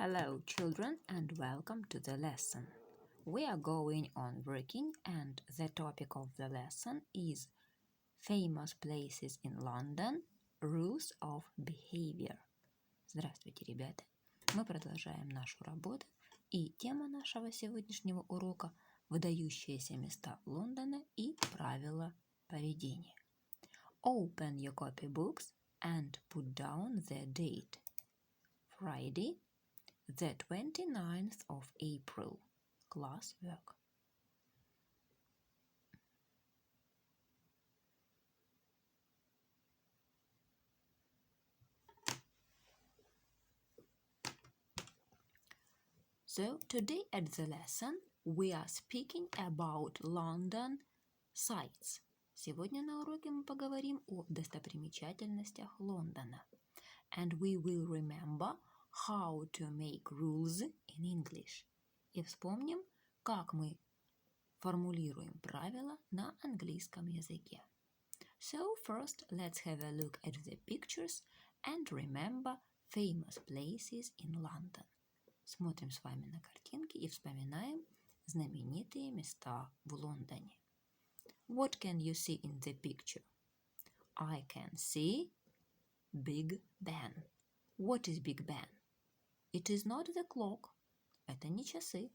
Hello, children, and welcome to the lesson. We are going on working, and the topic of the lesson is famous places in London, rules of behavior. Здравствуйте, ребята! Мы продолжаем нашу работу, и тема нашего сегодняшнего урока – выдающиеся места Лондона и правила поведения. Open your copybooks and put down the date. Friday, the 29th of April. Class work. So, today at the lesson we are speaking about London sights. Сегодня на уроке мы поговорим о достопримечательностях Лондона. And we will remember how to make rules in English. И вспомним, как мы формулируем правила на английском языке. So first, let's have a look at the pictures and remember famous places in London. Смотрим с вами на картинки и вспоминаем знаменитые места в Лондоне. What can you see in the picture? I can see Big Ben. What is Big Ben? It is not the clock. Это не часы.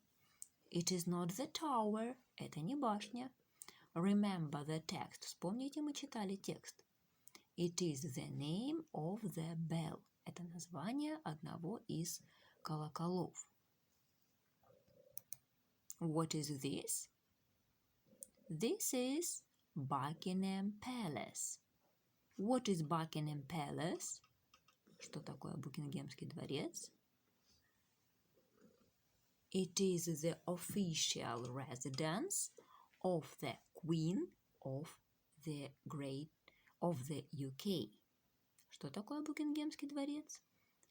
It is not the tower. Это не башня. Remember the text. Вспомните, мы читали текст. It is the name of the bell. Это название одного из колоколов. What is this? This is Buckingham Palace. What is Buckingham Palace? Что такое Букингемский дворец? It is the official residence of the Queen of the UK. Что такое Букингемский дворец?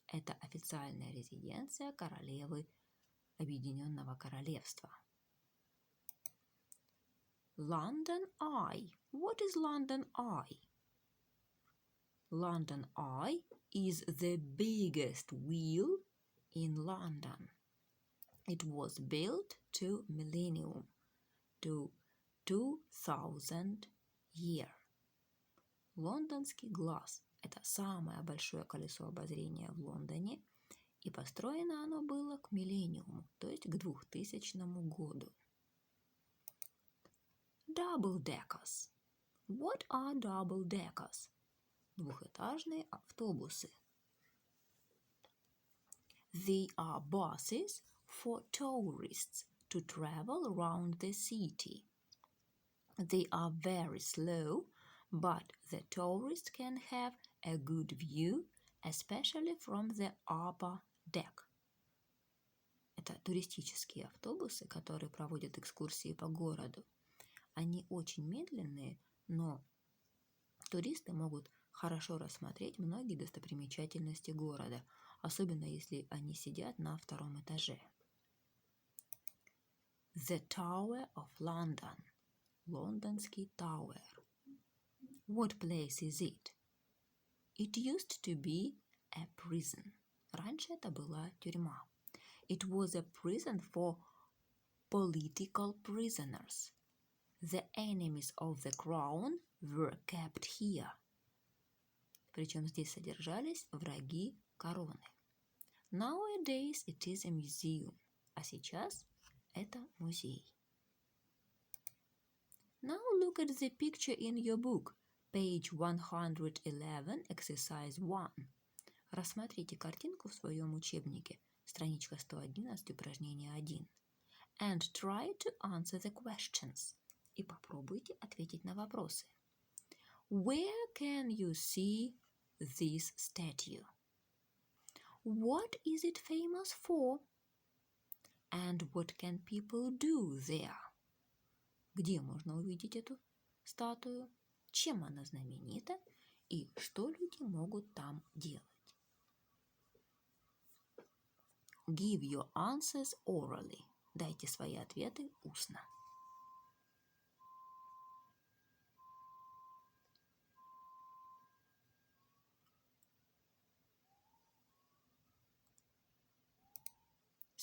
Это официальная резиденция королевы Объединенного Королевства. London Eye. What is London Eye? London Eye is the biggest wheel in London. It was built to 2000 year. Лондонский глаз – это самое большое колесо обозрения в Лондоне, и построено оно было к миллениуму, то есть к 2000 году. Double-deckers. What are double-deckers? Двухэтажные автобусы. They are buses for tourists to travel around the city. They are very slow, but the tourists can have a good view, especially from the upper deck. Это туристические автобусы, которые проводят экскурсии по городу. Они очень медленные, но туристы могут хорошо рассмотреть многие достопримечательности города, особенно если они сидят на втором этаже. The Tower of London. Лондонский Tower. What place is it? It used to be a prison. Раньше это была тюрьма. It was a prison for political prisoners. The enemies of the crown were kept here. Причем здесь содержались враги короны. Nowadays it is a museum. А сейчас это музей. Now look at the picture in your book. Page 111, exercise 1. Рассмотрите картинку в своем учебнике. Страничка 111, упражнение 1. And try to answer the questions. И попробуйте ответить на вопросы. Where can you see this statue? What is it famous for? And what can people do there? Где можно увидеть эту статую? Чем она знаменита? И что люди могут там делать? Give your answers orally. Дайте свои ответы устно.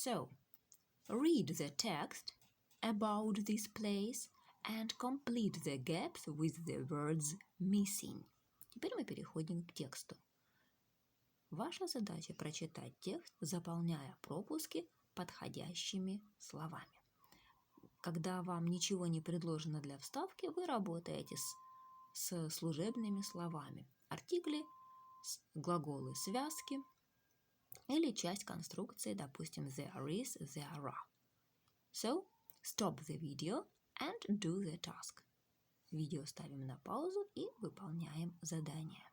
So, read the text about this place and complete the gaps with the words missing. Теперь мы переходим к тексту. Ваша задача прочитать текст, заполняя пропуски подходящими словами. Когда вам ничего не предложено для вставки, вы работаете с служебными словами. Артикли, глаголы, связки или часть конструкции, допустим, there is, there are. So, stop the video and do the task. Видео ставим на паузу и выполняем задание.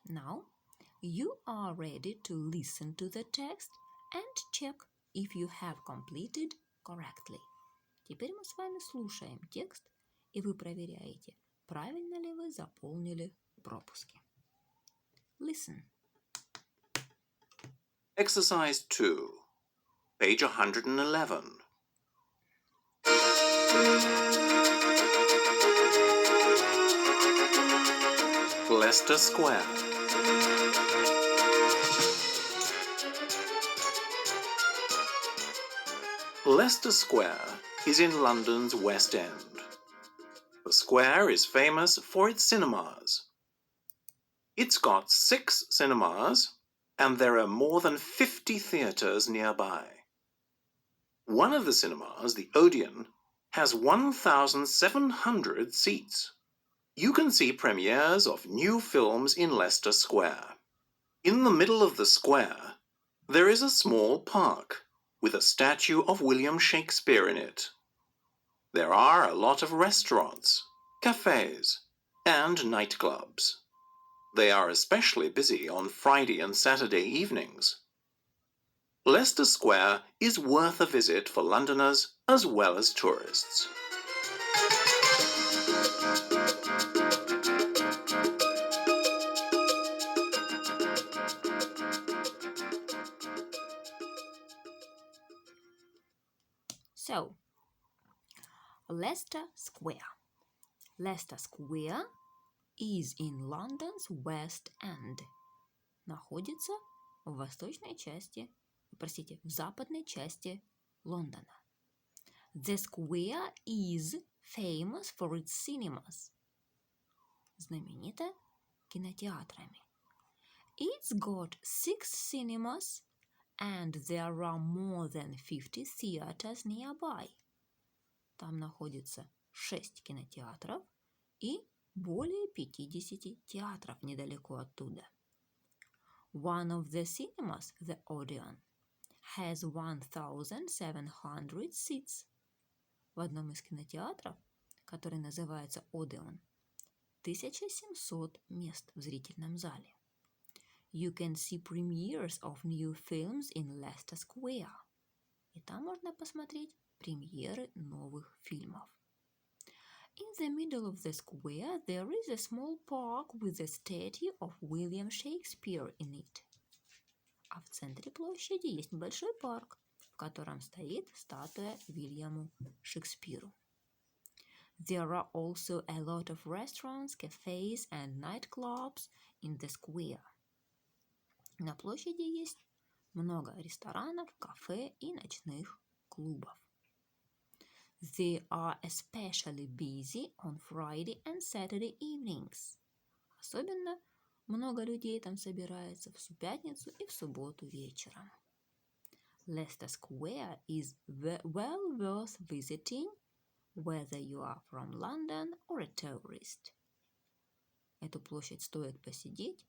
Now, you are ready to listen to the text and check if you have completed correctly. Теперь мы с вами слушаем текст, и вы проверяете, правильно ли вы заполнили пропуски. Listen. Exercise 2, page 111. Leicester Square. Leicester Square is in London's West End. The square is famous for its cinemas. It's got 6 cinemas, and there are more than 50 theatres nearby. One of the cinemas, the Odeon, has 1,700 seats. You can see premieres of new films in Leicester Square. In the middle of the square, there is a small park with a statue of William Shakespeare in it. There are a lot of restaurants, cafes, and nightclubs. They are especially busy on Friday and Saturday evenings. Leicester Square is worth a visit for Londoners as well as tourists. So, Leicester Square. Leicester Square is in London's West End. Находится в восточной части, в западной части Лондона. The square is famous for its cinemas. Знаменита кинотеатрами. It's got 6 cinemas and there are more than 50 theaters nearby. Там находится 6 кинотеатров и более 50 театров недалеко оттуда. One of the cinemas, the Odeon, has 1,700 seats. В одном из кинотеатров, который называется Odeon, 1700 мест в зрительном зале. You can see premieres of new films in Leicester Square. И там можно посмотреть премьеры новых фильмов. In the middle of the square there is a small park with a statue of William Shakespeare in it. А в центре площади есть большой парк, в котором стоит статуя Вильяму Шекспиру. There are also a lot of restaurants, cafes and nightclubs in the square. На площади есть много ресторанов, кафе и ночных клубов. They are especially busy on Friday and Saturday evenings. Особенно много людей там собирается в пятницу и в субботу вечером. Leicester Square is well worth visiting, whether you are from London or a tourist. Эту площадь стоит посетить,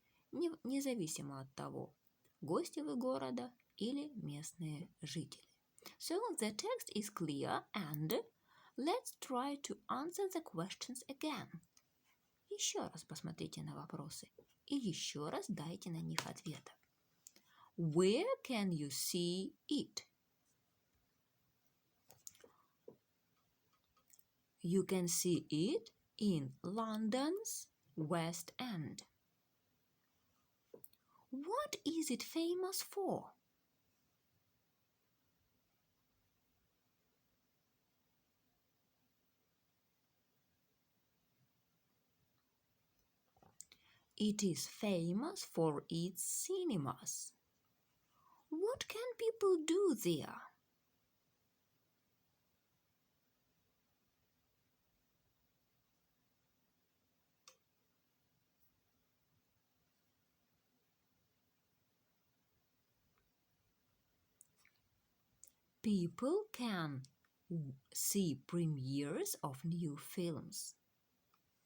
независимо от того, гости вы города или местные жители. So the text is clear and let's try to answer the questions again. Еще раз посмотрите на вопросы и еще раз дайте на них ответы. Where can you see it? You can see it in London's West End. What is it famous for? It is famous for its cinemas. What can people do there? People can see premieres of new films.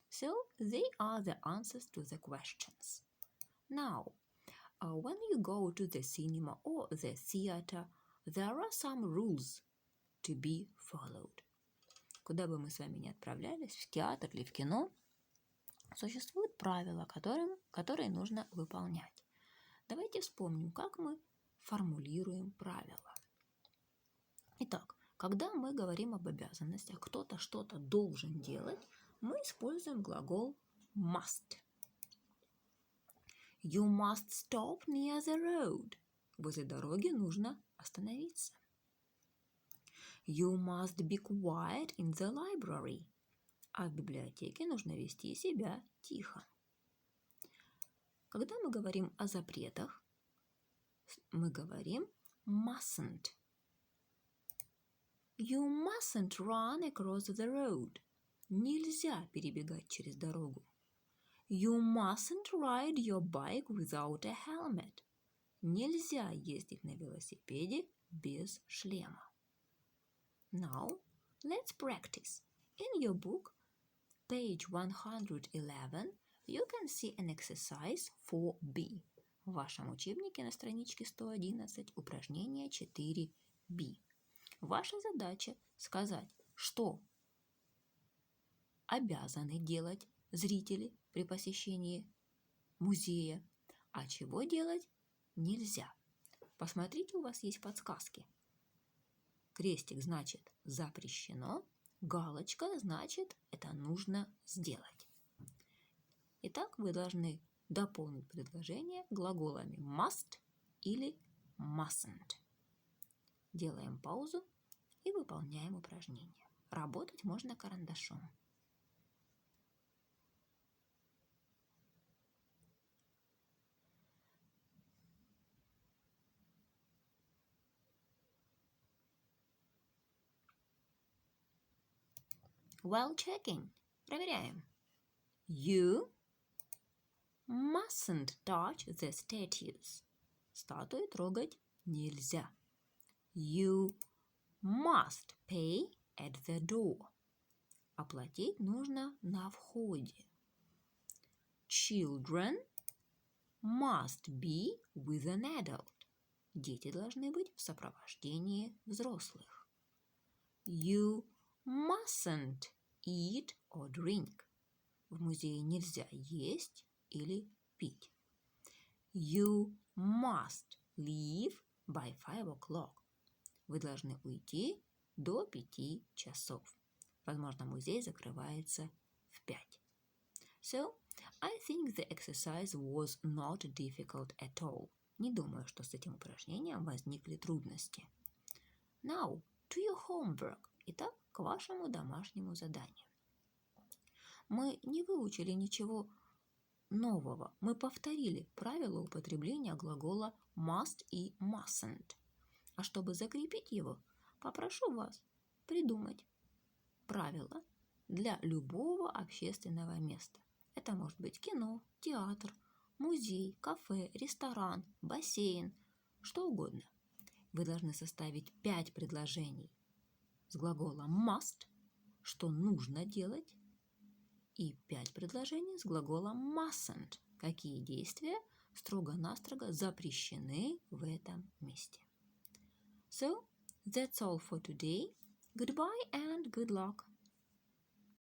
So they are the answers to the questions. Now, when you go to the cinema or the theater, there are some rules to be followed. Куда бы мы с вами ни отправлялись, в театр или в кино, существуют правила, которые нужно выполнять. Давайте вспомним, как мы формулируем правила. Итак, когда мы говорим об обязанностях, кто-то что-то должен делать, мы используем глагол must. You must stop near the road. Возле дороги нужно остановиться. You must be quiet in the library. А в библиотеке нужно вести себя тихо. Когда мы говорим о запретах, мы говорим mustn't. You mustn't run across the road. Нельзя перебегать через дорогу. You mustn't ride your bike without a helmet. Нельзя ездить на велосипеде без шлема. Now, let's practice. In your book, page 111, you can see an exercise 4b. В вашем учебнике на страничке 111 упражнение 4b. Ваша задача сказать, что обязаны делать зрители при посещении музея, а чего делать нельзя. Посмотрите, у вас есть подсказки. Крестик значит запрещено, галочка значит это нужно сделать. Итак, вы должны дополнить предложение глаголами must или mustn't. Делаем паузу и выполняем упражнение. Работать можно карандашом. While checking, проверяем. You mustn't touch the statues. Статуи трогать нельзя. You must pay at the door. Оплатить нужно на входе. Children must be with an adult. Дети должны быть в сопровождении взрослых. You mustn't eat or drink. В музее нельзя есть или пить. You must leave by 5 o'clock. Вы должны уйти до 5 часов. Возможно, музей закрывается в 5. So, I think the exercise was not difficult at all. Не думаю, что с этим упражнением возникли трудности. Now, to your homework. Итак, к вашему домашнему заданию. Мы не выучили ничего нового. Мы повторили правила употребления глагола must и mustn't. А чтобы закрепить его, попрошу вас придумать правила для любого общественного места. Это может быть кино, театр, музей, кафе, ресторан, бассейн, что угодно. Вы должны составить 5 предложений с глаголом must, что нужно делать, и 5 предложений с глаголом mustn't, какие действия строго-настрого запрещены в этом месте. So, that's all for today. Goodbye and good luck.